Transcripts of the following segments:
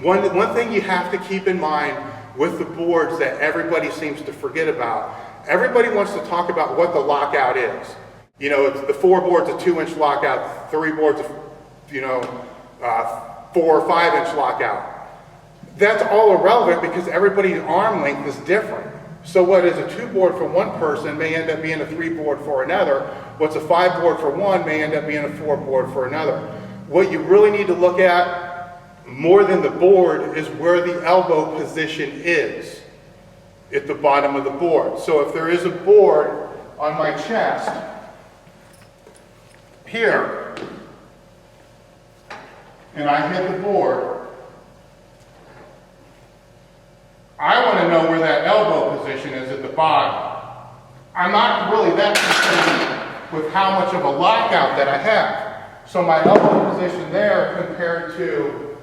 One thing you have to keep in mind with the boards that everybody seems to forget about, everybody wants to talk about what the lockout is. You know, it's the 4 boards, a 2-inch lockout, 3 boards, 4 or 5-inch lockout. That's all irrelevant because everybody's arm length is different. So what is a 2 board for one person may end up being a 3 board for another. What's a 5 board for one may end up being a 4 board for another. What you really need to look at more than the board is where the elbow position is at the bottom of the board. So if there is a board on my chest here, and I hit the board, I want to know where that elbow position is at the bottom. I'm not really that concerned with how much of a lockout that I have. So my elbow position there compared to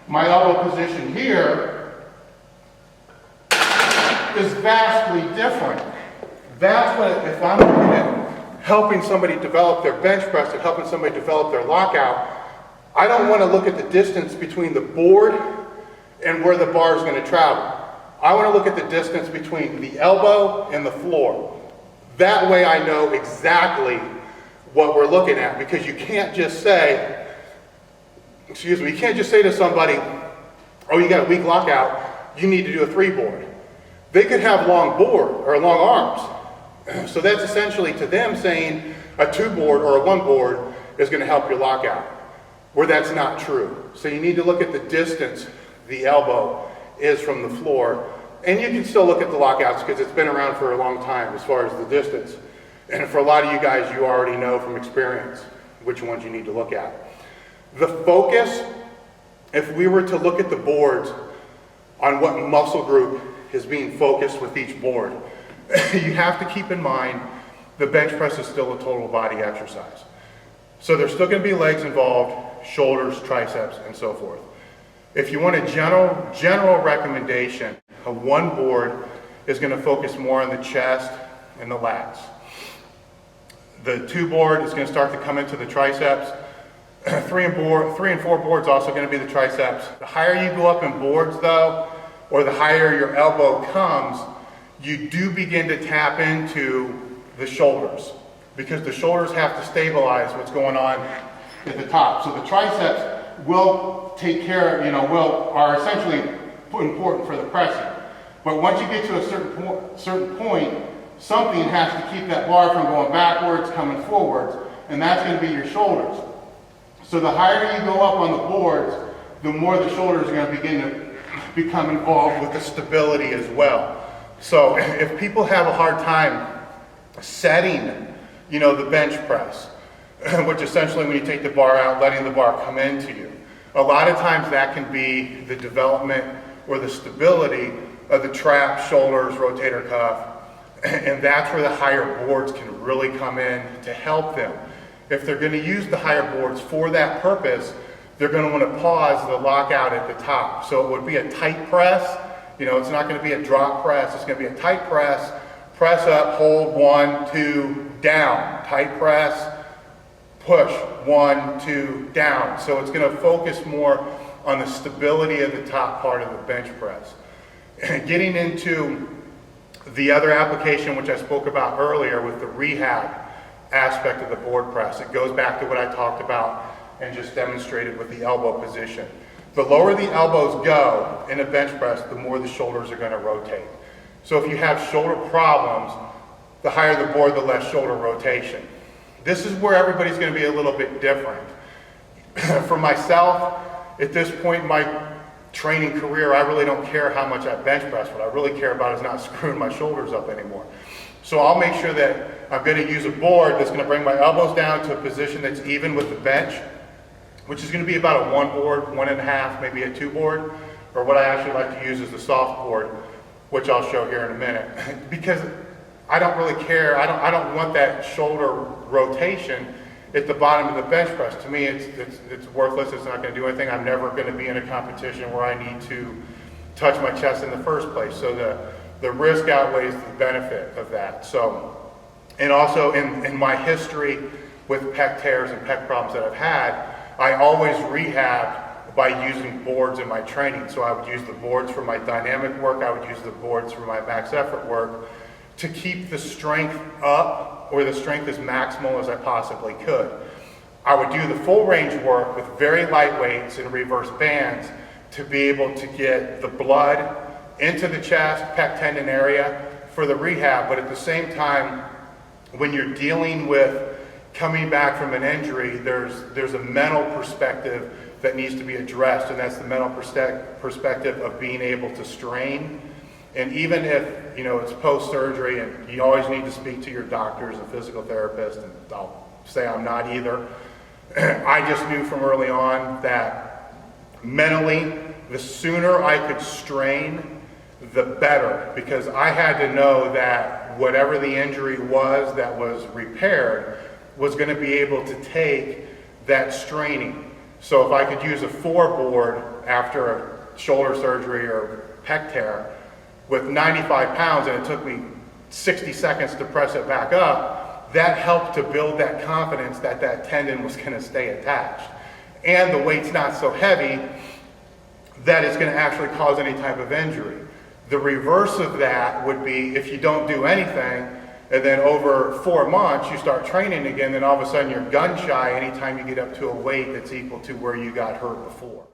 my elbow position here is vastly different. That's what, if I'm looking at helping somebody develop their bench press and helping somebody develop their lockout, I don't want to look at the distance between the board and where the bar is going to travel. I want to look at the distance between the elbow and the floor. That way I know exactly what we're looking at, because you can't just say, you can't just say to somebody, oh, you got a weak lockout, you need to do a 3 board. They could have long board or long arms. So that's essentially to them saying a 2 board or a 1 board is going to help your lockout, where that's not true. So you need to look at the distance the elbow is from the floor. And you can still look at the lockouts because it's been around for a long time as far as the distance. And for a lot of you guys, you already know from experience which ones you need to look at. The focus, if we were to look at the boards on what muscle group is being focused with each board, you have to keep in mind the bench press is still a total body exercise. So there's still going to be legs involved, shoulders, triceps, and so forth. If you want a general recommendation, a 1 board is going to focus more on the chest and the lats. The 2 board is going to start to come into the triceps. 3 and 4 boards also going to be the triceps. The higher you go up in boards though, or the higher your elbow comes, you do begin to tap into the shoulders, because the shoulders have to stabilize what's going on at the top. So the triceps will take care of, are essentially important for the pressing. But once you get to a certain point, something has to keep that bar from going backwards, coming forwards, and that's going to be your shoulders. So the higher you go up on the boards, the more the shoulders are going to begin to become involved with the stability as well. So if people have a hard time setting, the bench press, which essentially when you take the bar out, letting the bar come into you, a lot of times that can be the development or the stability of the trap, shoulders, rotator cuff, and that's where the higher boards can really come in to help them. If they're going to use the higher boards for that purpose, they're going to want to pause the lockout at the top. So it would be a tight press. It's not going to be a drop press. It's going to be a tight press. Press up, hold, 1, 2, down. Tight press, push, 1, 2, down. So it's going to focus more on the stability of the top part of the bench press. Getting into the other application, which I spoke about earlier with the rehab aspect of the board press, it goes back to what I talked about and just demonstrated with the elbow position. The lower the elbows go in a bench press, the more the shoulders are going to rotate. So if you have shoulder problems, the higher the board, the less shoulder rotation. This is where everybody's going to be a little bit different. For myself, at this point in my training career, I really don't care how much I bench press. What I really care about is not screwing my shoulders up anymore. So I'll make sure that I'm going to use a board that's going to bring my elbows down to a position that's even with the bench, which is going to be about a 1 board, 1.5, maybe a 2 board, or what I actually like to use is the soft board, which I'll show here in a minute. Because I don't really care, I don't want that shoulder rotation at the bottom of the bench press. To me, it's worthless, it's not going to do anything. I'm never going to be in a competition where I need to touch my chest in the first place. So the risk outweighs the benefit of that. So And also in my history with pec tears and pec problems that I've had, I always rehab by using boards in my training. So I would use the boards for my dynamic work, I would use the boards for my max effort work to keep the strength up, or the strength as maximal as I possibly could. I would do the full range work with very light weights and reverse bands to be able to get the blood into the chest, pec tendon area for the rehab, but at the same time, when you're dealing with coming back from an injury, there's a mental perspective that needs to be addressed, and that's the mental perspective of being able to strain. And even if, you know, it's post-surgery, and you always need to speak to your doctors and physical therapists, and I'll say I'm not either. I just knew from early on that mentally, the sooner I could strain, the better, because I had to know that whatever the injury was that was repaired was going to be able to take that straining. So if I could use a 4-board after a shoulder surgery or pec tear with 95 pounds and it took me 60 seconds to press it back up, that helped to build that confidence that that tendon was going to stay attached. And the weight's not so heavy that it's going to actually cause any type of injury. The reverse of that would be if you don't do anything, and then over 4 months you start training again, then all of a sudden you're gun shy anytime you get up to a weight that's equal to where you got hurt before.